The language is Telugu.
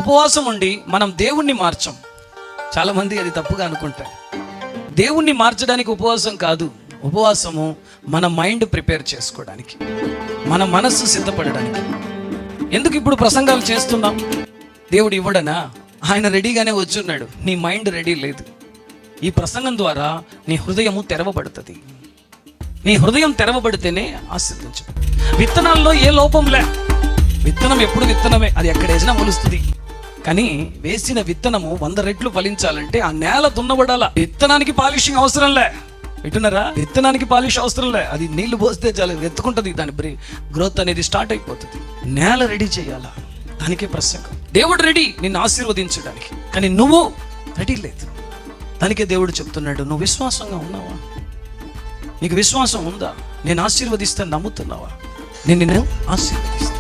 ఉపవాసం ఉండి మనం దేవుణ్ణి మార్చం. చాలామంది అది తప్పుగా అనుకుంటారు. దేవుణ్ణి మార్చడానికి ఉపవాసం కాదు. ఉపవాసము మన మైండ్ ప్రిపేర్ చేసుకోవడానికి, మన మనస్సు సిద్ధపడడానికి. ఎందుకు ఇప్పుడు ప్రసంగాలు చేస్తున్నాం? దేవుడు ఇవ్వడనా? ఆయన రెడీగానే వచ్చున్నాడు. నీ మైండ్ రెడీ లేదు. ఈ ప్రసంగం ద్వారా నీ హృదయము తెరవబడుతుంది. నీ హృదయం తెరవబడితేనే ఆశీర్వదించు. విత్తనాల్లో ఏ లోపం లే. విత్తనం ఎప్పుడు విత్తనమే, అది ఎక్కడ వేసినా మొలుస్తుంది. కానీ వేసిన విత్తనము 100 రెట్లు ఫలించాలంటే ఆ నేల దున్నబడాల. విత్తనానికి పాలిషింగ్ అవసరం లే. వింటున్నారా? విత్తనానికి పాలిష్ అవసరం లే. అది నీళ్లు పోస్తే చాలు, ఎత్తుకుంటుంది. దాని గ్రోత్ అనేది స్టార్ట్ అయిపోతుంది. నేల రెడీ చేయాలా, దానికే ప్రసంగం. దేవుడు రెడీ నిన్ను ఆశీర్వదించడానికి, కానీ నువ్వు రెడీ లేదు. దానికే దేవుడు చెప్తున్నాడు, నువ్వు విశ్వాసంగా ఉన్నావా? నీకు విశ్వాసం ఉందా? నేను ఆశీర్వదిస్తాను నమ్ముతున్నావా? నేను నిన్ను ఆశీర్వదిస్తాను.